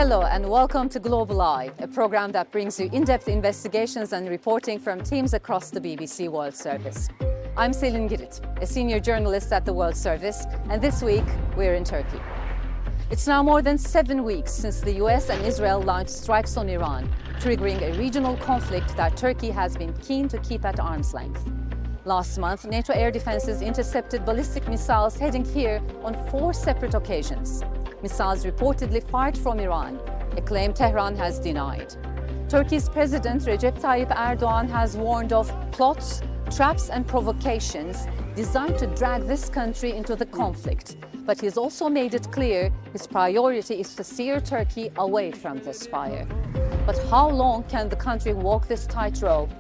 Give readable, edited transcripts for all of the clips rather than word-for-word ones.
Hello and welcome to Global Eye, a program that brings you in-depth investigations and reporting from teams across the BBC World Service. I'm Selin Girit, a senior journalist at the World Service, and this week we're in Turkey. It's now more than 7 weeks since the US and Israel launched strikes on Iran, triggering a regional conflict that Turkey has been keen to keep at arm's length. Last month, NATO air defenses intercepted ballistic missiles heading here on 4 separate occasions. Missiles reportedly fired from Iran, a claim Tehran has denied. Turkey's President Recep Tayyip Erdogan has warned of plots, traps and provocations designed to drag this country into the conflict. But he's also made it clear his priority is to steer Turkey away from this fire. But how long can the country walk this tightrope?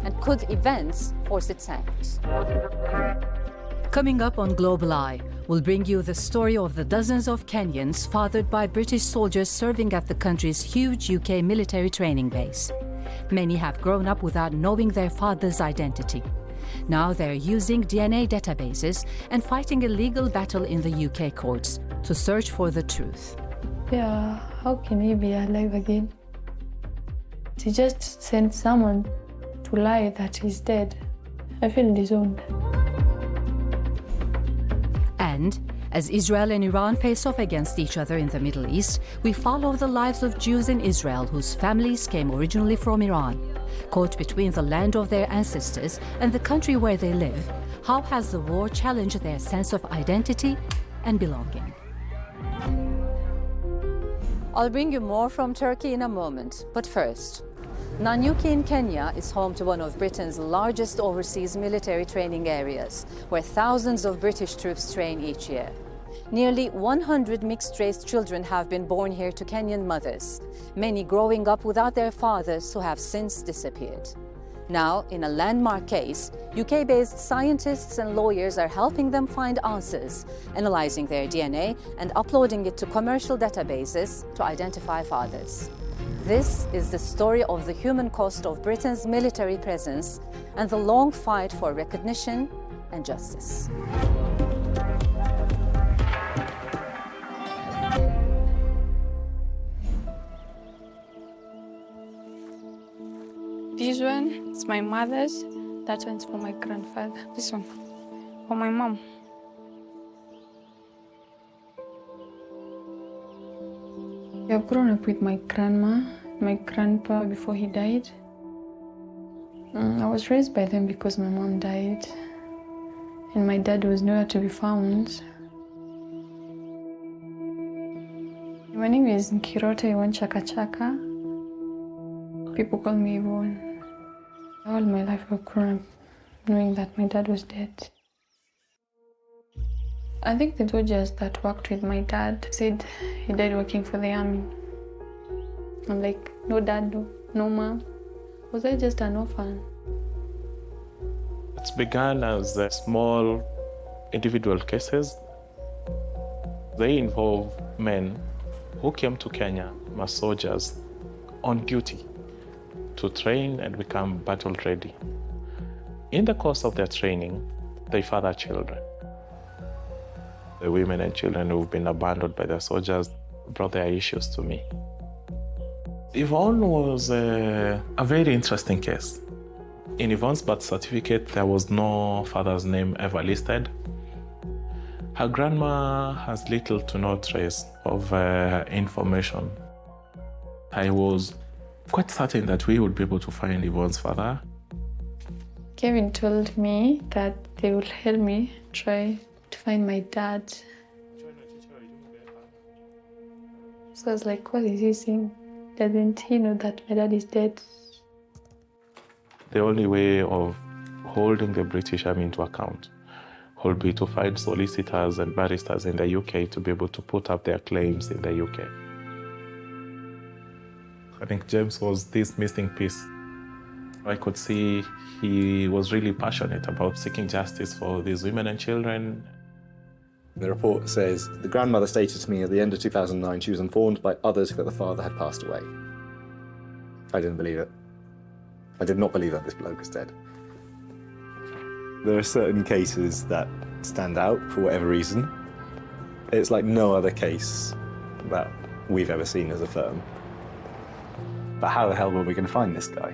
And could events force its hand? Coming up on Global Eye, we'll bring you the story of the dozens of Kenyans fathered by British soldiers serving at the country's huge UK military training base. Many have grown up without knowing their father's identity. Now they're using DNA databases and fighting a legal battle in the UK courts to search for the truth. Yeah, how can he be alive again? To just send someone to lie that he's dead. I feel disowned. And as Israel and Iran face off against each other in the Middle East, we follow the lives of Jews in Israel whose families came originally from Iran. Caught between the land of their ancestors and the country where they live, how has the war challenged their sense of identity and belonging? I'll bring you more from Turkey in a moment, but first, Nanyuki in Kenya is home to one of Britain's largest overseas military training areas, where thousands of British troops train each year. Nearly 100 mixed-race children have been born here to Kenyan mothers, many growing up without their fathers who have since disappeared. Now, in a landmark case, UK-based scientists and lawyers are helping them find answers, analyzing their DNA and uploading it to commercial databases to identify fathers. This is the story of the human cost of Britain's military presence and the long fight for recognition and justice. This one is my mother's, that one's for my grandfather. This one for my mom. I've grown up with my grandma, my grandpa before he died. I was raised by them because my mom died and my dad was nowhere to be found. My name is Nkirote Iwan Chaka Chaka. People call me Yvonne. All my life I've grown up knowing that my dad was dead. I think the soldiers that worked with my dad said he died working for the army. I'm like, no dad, no mom. Was I just an orphan? It began as small individual cases. They involve men who came to Kenya as soldiers on duty to train and become battle ready. In the course of their training, they father children. The women and children who've been abandoned by their soldiers brought their issues to me. Yvonne was a very interesting case. In Yvonne's birth certificate, there was no father's name ever listed. Her grandma has little to no trace of information. I was quite certain that we would be able to find Yvonne's father. Kevin told me that they would help me try to find my dad. So I was like, what is he saying? Doesn't he know that my dad is dead? The only way of holding the British Army into account would be to find solicitors and barristers in the UK to be able to put up their claims in the UK. I think James was this missing piece. I could see he was really passionate about seeking justice for these women and children. The report says, the grandmother stated to me at the end of 2009 she was informed by others that the father had passed away. I didn't believe it. I did not believe that this bloke was dead. There are certain cases that stand out for whatever reason. It's like no other case that we've ever seen as a firm. But how the hell were we going to find this guy?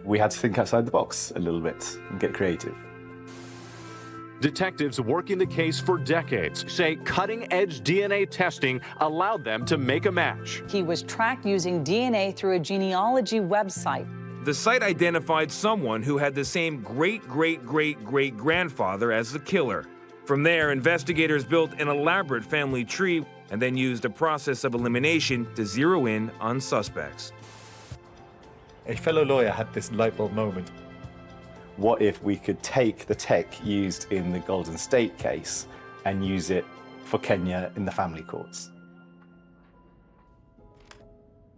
We had to think outside the box a little bit and get creative. Detectives working the case for decades say cutting-edge DNA testing allowed them to make a match. He was tracked using DNA through a genealogy website. The site identified someone who had the same great-great-great-great-grandfather as the killer. From there, investigators built an elaborate family tree and then used a process of elimination to zero in on suspects. A fellow lawyer had this light bulb moment. What if we could take the tech used in the Golden State case and use it for Kenya in the family courts?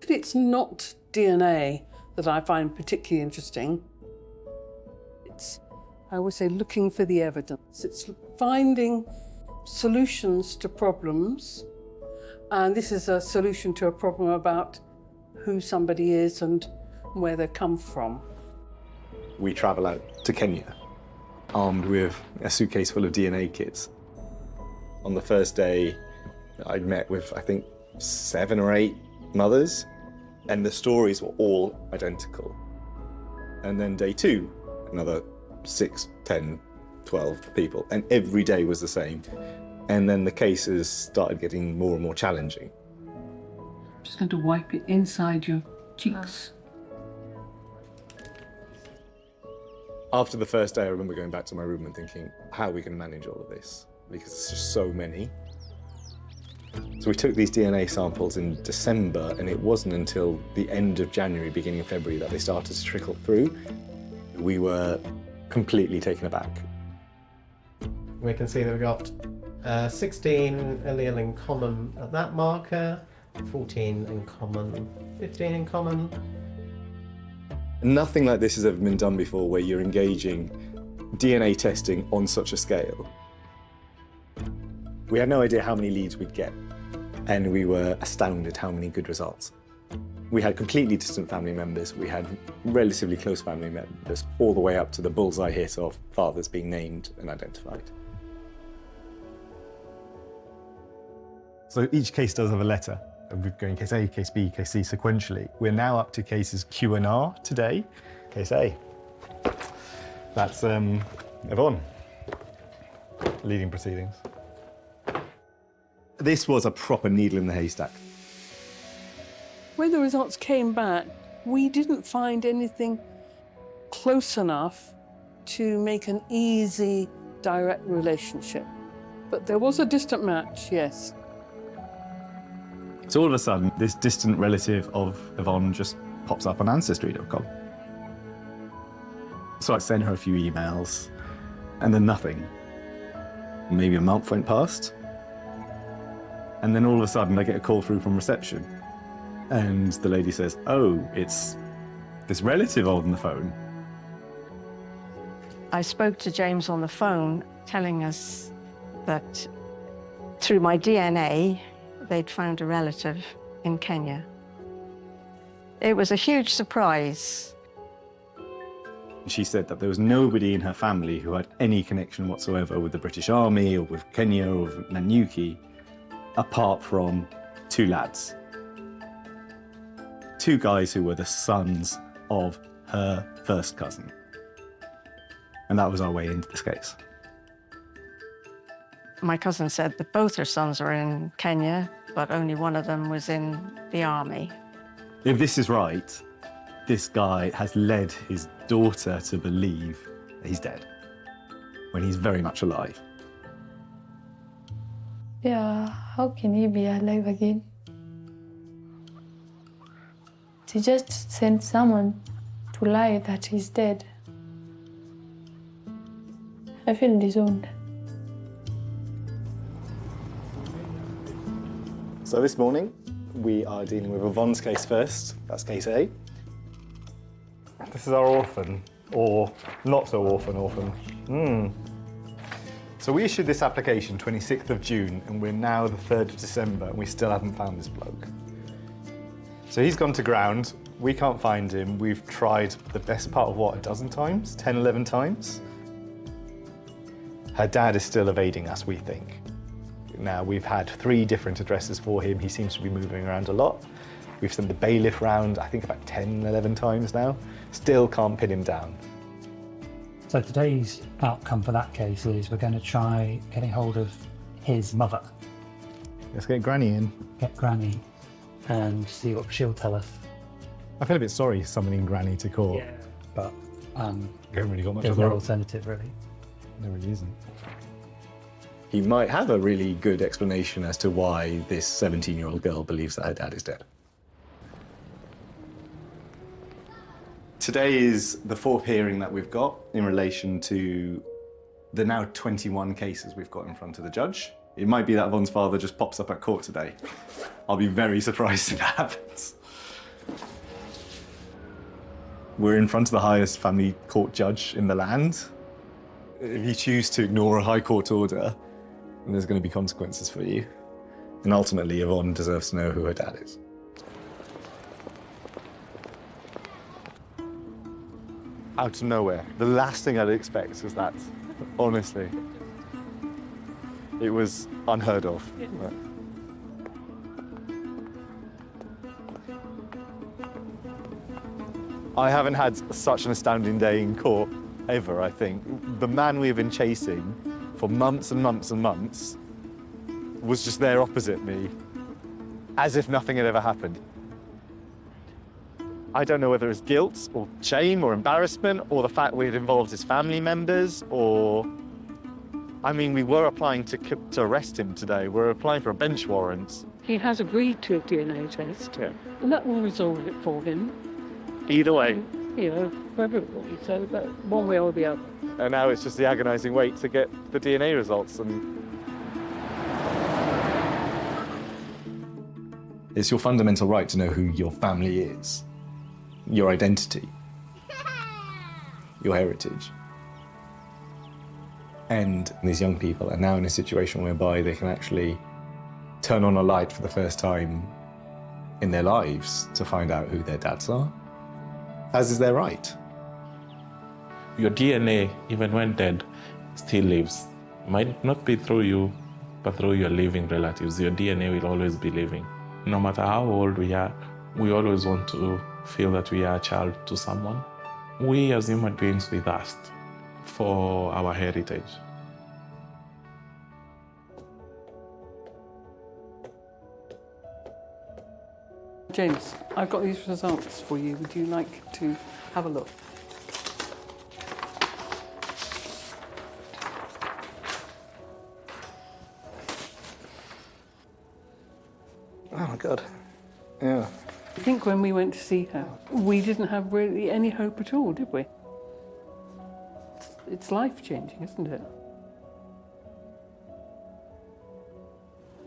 It's not DNA that I find particularly interesting. It's, I would say, looking for the evidence. It's finding solutions to problems. And this is a solution to a problem about who somebody is and where they come from. We travel out to Kenya, armed with a suitcase full of DNA kits. On the first day, I met with, I think, 7 or 8 mothers, and the stories were all identical. And then day 2, another 6, 10, 12 people, and every day was the same. And then the cases started getting more and more challenging. I'm just going to wipe it inside your cheeks. After the first day, I remember going back to my room and thinking, how are we going to manage all of this? Because it's just so many. So we took these DNA samples in December, and it wasn't until the end of January, beginning of February, that they started to trickle through. We were completely taken aback. We can see that we've got 16 allele in common at that marker, 14 in common, 15 in common. Nothing like this has ever been done before, where you're engaging DNA testing on such a scale. We had no idea how many leads we'd get, and we were astounded how many good results. We had completely distant family members, we had relatively close family members, all the way up to the bullseye hit of fathers being named and identified. So each case does have a letter. We're going case A, case B, case C sequentially. We're now up to cases Q and R today. Case A. That's Yvonne, leading proceedings. This was a proper needle in the haystack. When the results came back, we didn't find anything close enough to make an easy, direct relationship. But there was a distant match, yes. So all of a sudden, this distant relative of Yvonne just pops up on Ancestry.com. So I sent her a few emails, and then nothing. Maybe a month went past, and then all of a sudden I get a call through from reception, and the lady says, "Oh, it's this relative on the phone." I spoke to James on the phone, telling us that through my DNA, they'd found a relative in Kenya. It was a huge surprise. She said that there was nobody in her family who had any connection whatsoever with the British Army or with Kenya or with Nanyuki, apart from 2 lads. 2 guys who were the sons of her first cousin. And that was our way into this case. My cousin said that both her sons were in Kenya, but only one of them was in the army. If this is right, this guy has led his daughter to believe that he's dead, when he's very much alive. Yeah, how can he be alive again? To just send someone to lie that he's dead. I feel disowned. So this morning, we are dealing with Yvonne's case first. That's case A. This is our orphan, or not so orphan. So we issued this application 26th of June, and we're now the 3rd of December, and we still haven't found this bloke. So he's gone to ground, we can't find him. We've tried the best part of, what, a dozen times? 10, 11 times? Her dad is still evading us, we think. now. We've had 3 different addresses for him. He seems to be moving around a lot. We've sent the bailiff round, I think about 10, 11 times now. Still can't pin him down. So today's outcome for that case is we're going to try getting hold of his mother. Let's get Granny in. Get Granny and see what she'll tell us. I feel a bit sorry summoning Granny to court. Yeah, but you haven't really got much there's other no alternative, really. There really isn't. He might have a really good explanation as to why this 17-year-old girl believes that her dad is dead. Today is the 4th hearing that we've got in relation to the now 21 cases we've got in front of the judge. It might be that Yvonne's father just pops up at court today. I'll be very surprised if that happens. We're in front of the highest family court judge in the land. If you choose to ignore a high court order, then there's going to be consequences for you. And ultimately, Yvonne deserves to know who her dad is. Out of nowhere. The last thing I'd expect was that, honestly. It was unheard of. I haven't had such an astounding day in court ever, I think. The man we've been chasing for months and months and months was just there opposite me, as if nothing had ever happened. I don't know whether it's guilt or shame or embarrassment or the fact we had involved his family members or... I mean, we were applying to arrest him today. We're applying for a bench warrant. He has agreed to a DNA test, and that will resolve it for him. Either way. You know, for everybody, so that one way or the other. And now it's just the agonising wait to get the DNA results. And it's your fundamental right to know who your family is, your identity, your heritage. And these young people are now in a situation whereby they can actually turn on a light for the first time in their lives to find out who their dads are, as is their right. Your DNA, even when dead, still lives. Might not be through you, but through your living relatives. Your DNA will always be living. No matter how old we are, we always want to feel that we are a child to someone. We as human beings, we thirst for our heritage. James, I've got these results for you. Would you like to have a look? Oh my God. Yeah. I think when we went to see her, we didn't have really any hope at all, did we? It's life-changing, isn't it?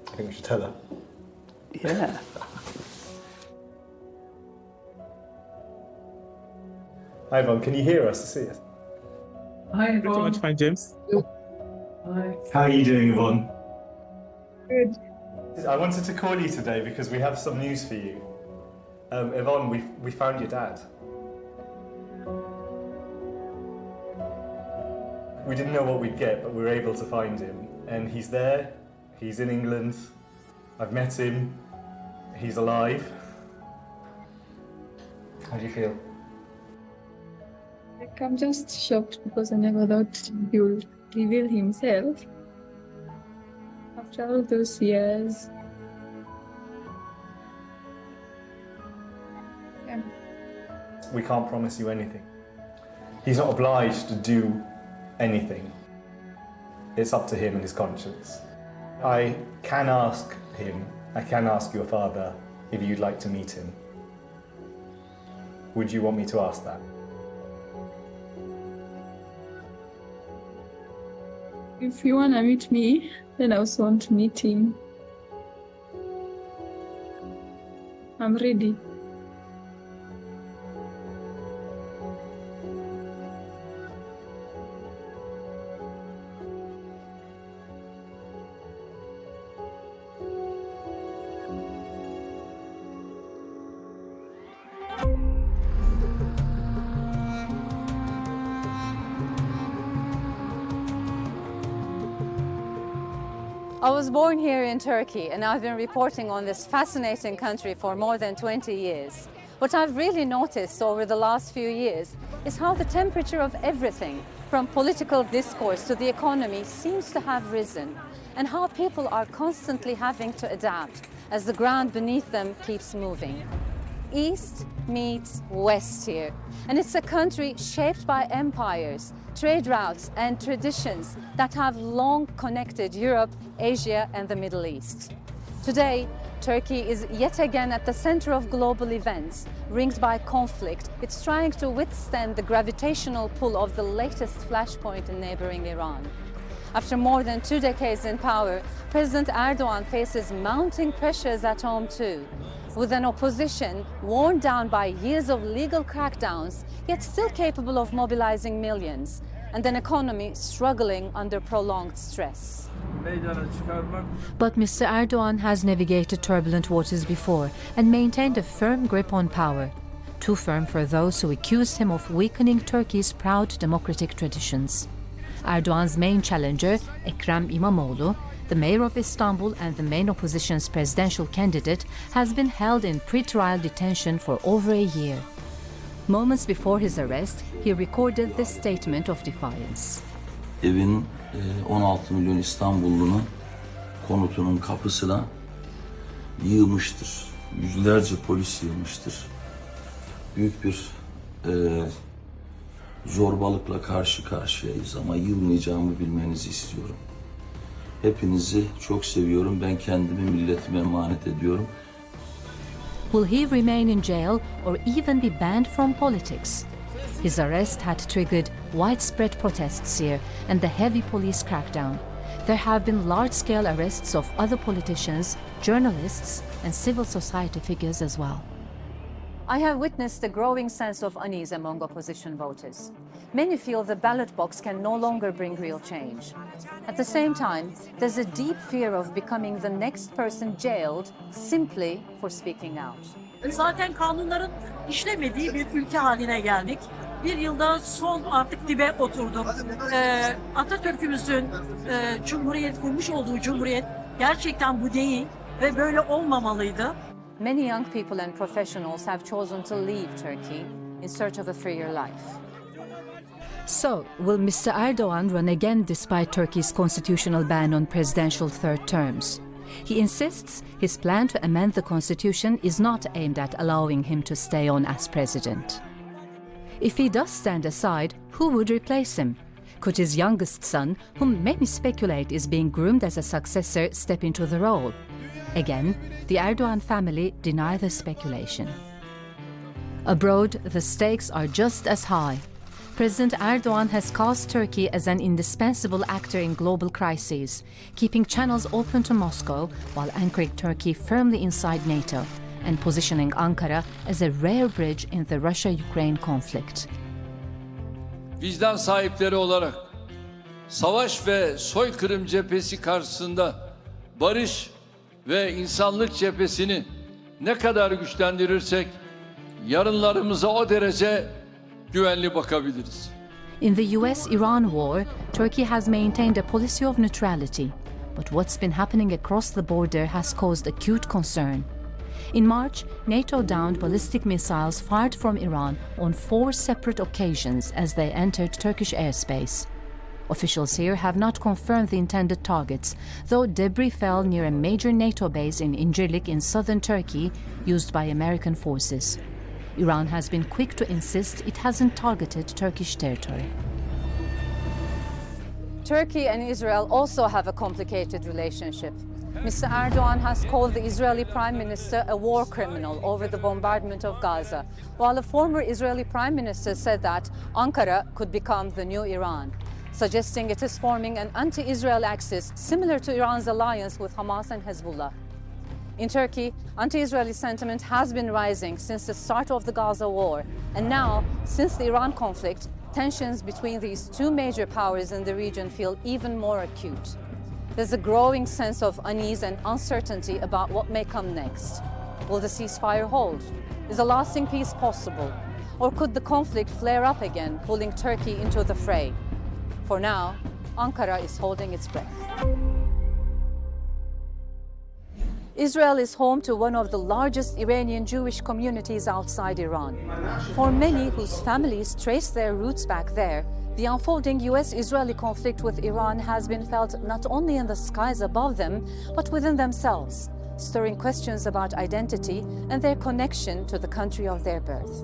I think we should tell her. Yeah. Hi, Yvonne, can you hear us, see us? Hi, Yvonne. Pretty much fine, James. Hi. How are you doing, Yvonne? Good. I wanted to call you today because we have some news for you. Yvonne, we found your dad. We didn't know what we'd get, but we were able to find him. And he's there, he's in England. I've met him, he's alive. How do you feel? Like, I'm just shocked because I never thought he would reveal himself after all those years. Yeah. We can't promise you anything. He's not obliged to do anything. It's up to him and his conscience. I can ask him, I can ask your father if you'd like to meet him. Would you want me to ask that? If you want to meet me, then I also want to meet him. I'm ready. I was born here in Turkey, and I've been reporting on this fascinating country for more than 20 years. What I've really noticed over the last few years is how the temperature of everything, from political discourse to the economy, seems to have risen, and how people are constantly having to adapt as the ground beneath them keeps moving. East meets West here, and it's a country shaped by empires, trade routes and traditions that have long connected Europe, Asia and the Middle East. Today, Turkey is yet again at the center of global events, ringed by conflict. It's trying to withstand the gravitational pull of the latest flashpoint in neighboring Iran. After more than 2 decades in power, President Erdogan faces mounting pressures at home too, with an opposition worn down by years of legal crackdowns, yet still capable of mobilizing millions, and an economy struggling under prolonged stress. But Mr. Erdogan has navigated turbulent waters before and maintained a firm grip on power. Too firm for those who accused him of weakening Turkey's proud democratic traditions. Erdogan's main challenger, Ekrem İmamoğlu, the mayor of Istanbul and the main opposition's presidential candidate, has been held in pre-trial detention for over a year. Moments before his arrest, he recorded this statement of defiance. Evin 16 milyon İstanbullunun konutunun kapısına yığmıştır. Yüzlerce polis yığmıştır. Büyük bir zorbalıkla karşı karşıyayız ama yılmayacağımı bilmenizi istiyorum. Hepinizi çok seviyorum. Ben kendimi milletime emanet ediyorum. Will he remain in jail or even be banned from politics? His arrest had triggered widespread protests here and the heavy police crackdown. There have been large-scale arrests of other politicians, journalists, and civil society figures as well. I have witnessed a growing sense of unease among opposition voters. Many feel the ballot box can no longer bring real change. At the same time, there's a deep fear of becoming the next person jailed simply for speaking out. Zaten kanunların işlemediği bir ülke haline geldik. Bir yılda son artık dibe oturduk. Atatürk'ümüzün Cumhuriyet kurmuş olduğu Cumhuriyet gerçekten bu değil ve böyle olmamalıydı. Many young people and professionals have chosen to leave Turkey in search of a freer life. So, will Mr. Erdogan run again despite Turkey's constitutional ban on presidential third terms? He insists his plan to amend the constitution is not aimed at allowing him to stay on as president. If he does stand aside, who would replace him? Could his youngest son, whom many speculate is being groomed as a successor, step into the role? Again, the Erdogan family deny the speculation. Abroad, the stakes are just as high. President Erdogan has cast Turkey as an indispensable actor in global crises, keeping channels open to Moscow while anchoring Turkey firmly inside NATO and positioning Ankara as a rare bridge in the Russia-Ukraine conflict. Vicdan sahipleri olarak savaş ve soykırım cephesi karşısında barış ve insanlık cephesini ne kadar güçlendirirsek yarınlarımıza o derece güvenli bakabiliriz. In the US-Iran war, Turkey has maintained a policy of neutrality, but what's been happening across the border has caused acute concern. In March, NATO downed ballistic missiles fired from Iran on 4 separate occasions as they entered Turkish airspace. Officials here have not confirmed the intended targets, though debris fell near a major NATO base in Incirlik in southern Turkey, used by American forces. Iran has been quick to insist it hasn't targeted Turkish territory. Turkey and Israel also have a complicated relationship. Mr. Erdogan has called the Israeli Prime Minister a war criminal over the bombardment of Gaza, while a former Israeli Prime Minister said that Ankara could become the new Iran, suggesting it is forming an anti-Israel axis similar to Iran's alliance with Hamas and Hezbollah. In Turkey, anti-Israeli sentiment has been rising since the start of the Gaza war, and now, since the Iran conflict, tensions between these two major powers in the region feel even more acute. There's a growing sense of unease and uncertainty about what may come next. Will the ceasefire hold? Is a lasting peace possible? Or could the conflict flare up again, pulling Turkey into the fray? For now, Ankara is holding its breath. Israel is home to one of the largest Iranian Jewish communities outside Iran. For many whose families trace their roots back there, the unfolding US-Israeli conflict with Iran has been felt not only in the skies above them, but within themselves, stirring questions about identity and their connection to the country of their birth.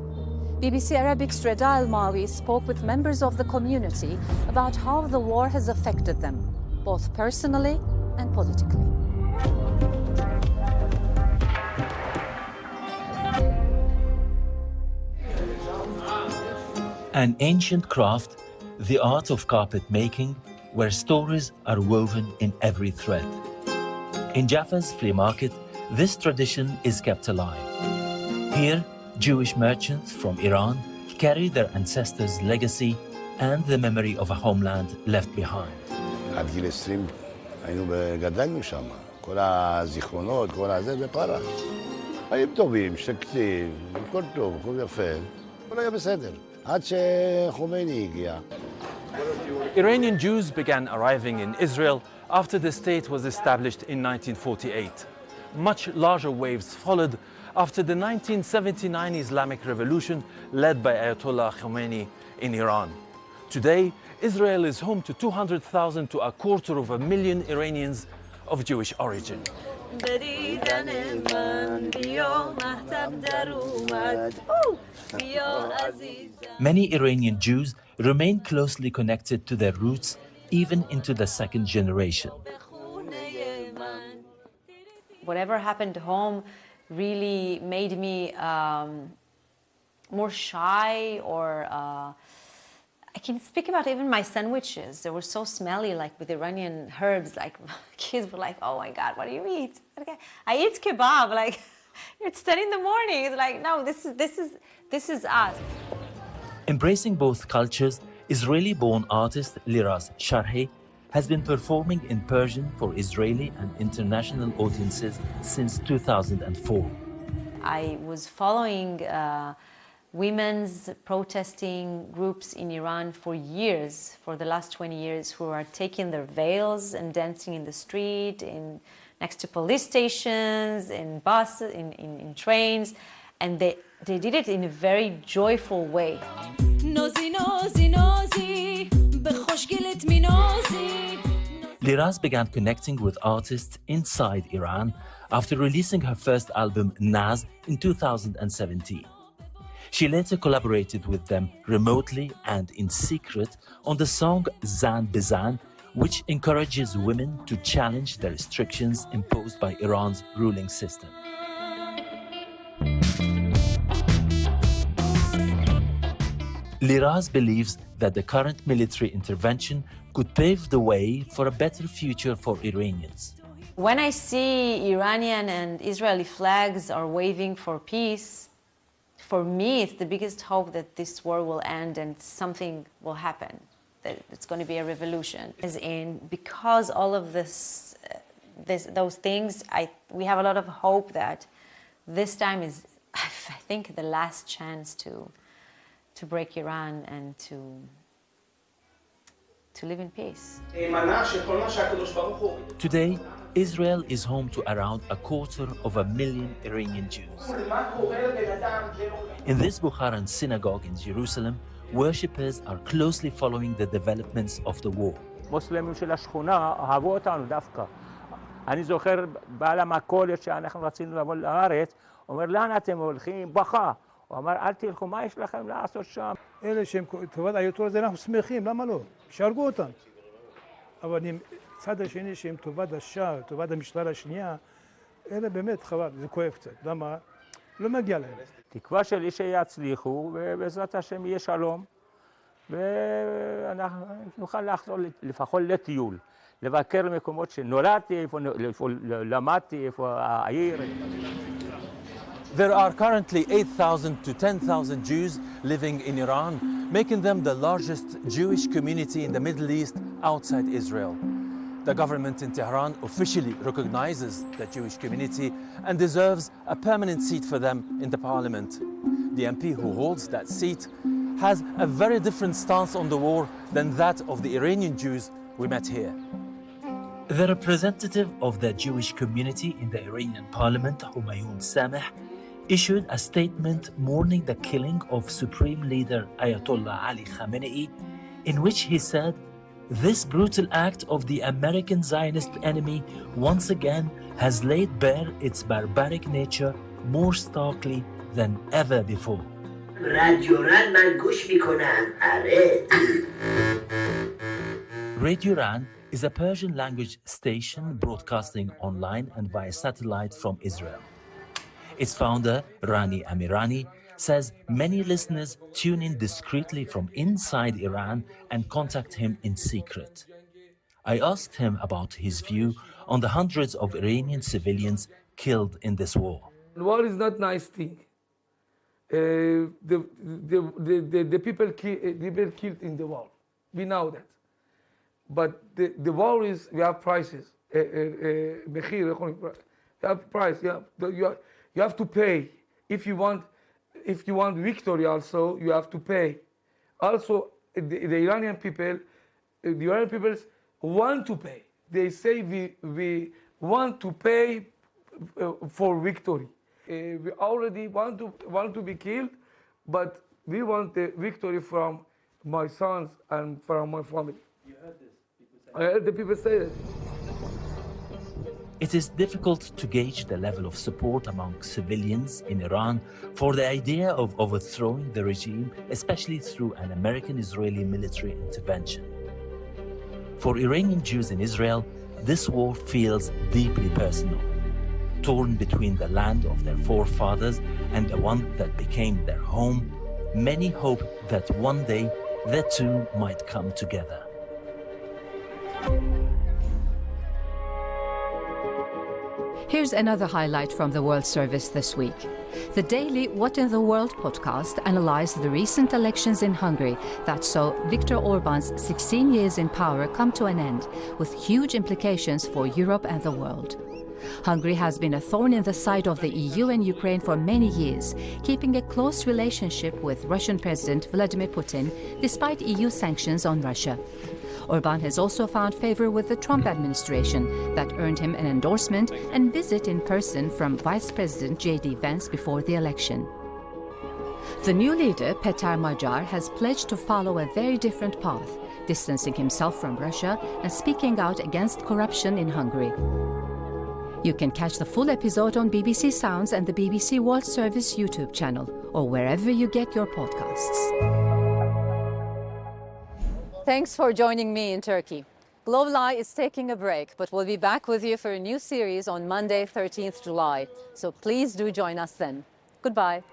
BBC Arabic's Reda Al-Mawi spoke with members of the community about how the war has affected them, both personally and politically. An ancient craft, the art of carpet making, where stories are woven in every thread. In Jaffa's flea market, this tradition is kept alive. Here, Jewish merchants from Iran carry their ancestors' legacy and the memory of a homeland left behind. עד גיל 20 גדלנו שם. כל הזיכרונות, כל הזה בפרה. חיים טובים, שקטים, הכל טוב, הכל יפה. הכל היה בסדר. עד שחומייני הגיע. Iranian Jews began arriving in Israel after the state was established in 1948. Much larger waves followed after the 1979 Islamic Revolution led by Ayatollah Khomeini in Iran. Today, Israel is home to 200,000 to 250,000 Iranians of Jewish origin. Many Iranian Jews remain closely connected to their roots even into the second generation. Whatever happened home really made me more shy, or I can speak about even my sandwiches. They were so smelly, like with Iranian herbs. Like kids were like, "Oh my God, what do you eat?" Okay. I eat kebab. Like it's 10 in the morning. It's like, no, this is us. Embracing both cultures, Israeli-born artist Liraz Sharhi has been performing in Persian for Israeli and international audiences since 2004. I was following women's protesting groups in Iran for years, for the last 20 years, who are taking their veils and dancing in the street, next to police stations, in buses, in trains, and they did it in a very joyful way. Liraz began connecting with artists inside Iran after releasing her first album, Naz, in 2017. She later collaborated with them remotely and in secret on the song Zan Bizan, which encourages women to challenge the restrictions imposed by Iran's ruling system. Liraz believes that the current military intervention could pave the way for a better future for Iranians. When I see Iranian and Israeli flags are waving for peace, for me, it's the biggest hope that this war will end and something will happen, that it's going to be a revolution. And because all of those things, we have a lot of hope that this time is, I think, the last chance to break Iran and to live in peace. Today, Israel is home to around 250,000 Iranian Jews. In this Bukharan synagogue in Jerusalem, worshippers are closely following the developments of the war. מוסלמים של השכונה אהבו אותנו דווקא. אני זוכר בעל המכולת שאנחנו רצינו לבוא לארץ, אומר לאן אתם הולכים? בכה. הוא אמר אל תלכו, מה יש לכם לעשות שם? אלה שהם טובת היותר זה אנחנו שמחים, למה לא? שיהרגו אותם. אבל צד השני שהם טובת השעה, טובת המשטר השנייה, אלה באמת חבל, זה כואב קצת. למה? לא מגיע להם. תקווה שלי שיצליחו, ובעזרת השם יהיה שלום, ואנחנו נוכל לחזור לפחות לטיול, לבקר מקומות שנולדתי, איפה למדתי, איפה העיר. There are currently 8,000 to 10,000 Jews living in Iran, making them the largest Jewish community in the Middle East outside Israel. The government in Tehran officially recognizes the Jewish community and deserves a permanent seat for them in the parliament. The MP who holds that seat has a very different stance on the war than that of the Iranian Jews we met here. The representative of the Jewish community in the Iranian parliament, Humayun Sameh, issued a statement mourning the killing of Supreme Leader Ayatollah Ali Khamenei, in which he said, "This brutal act of the American Zionist enemy once again has laid bare its barbaric nature more starkly than ever before." Radio Iran is a Persian language station broadcasting online and via satellite from Israel. Its founder, Rani Amirani, says many listeners tune in discreetly from inside Iran and contact him in secret. I asked him about his view on the hundreds of Iranian civilians killed in this war. War is not a nice thing. The people killed in the war. We know that. But the war is, we have prices. You have price. You have to pay. If you want victory also, you have to pay. Also, the Iranian people want to pay. They say we want to pay for victory. We already want to be killed, but we want the victory from my sons and from my family. You heard this? I heard the people say that. It is difficult to gauge the level of support among civilians in Iran for the idea of overthrowing the regime, especially through an American-Israeli military intervention. For Iranian Jews in Israel, this war feels deeply personal. Torn between the land of their forefathers and the one that became their home, many hope that one day the two might come together. Here's another highlight from the World Service this week. The daily What in the World podcast analyzed the recent elections in Hungary that saw Viktor Orban's 16 years in power come to an end, with huge implications for Europe and the world. Hungary has been a thorn in the side of the EU and Ukraine for many years, keeping a close relationship with Russian President Vladimir Putin despite EU sanctions on Russia. Orban has also found favor with the Trump administration that earned him an endorsement and visit in person from Vice President J.D. Vance before the election. The new leader, Petar Magyar, has pledged to follow a very different path, distancing himself from Russia and speaking out against corruption in Hungary. You can catch the full episode on BBC Sounds and the BBC World Service YouTube channel, or wherever you get your podcasts. Thanks for joining me in Turkey. Global Eye is taking a break, but we'll be back with you for a new series on Monday, 13th July. So please do join us then. Goodbye.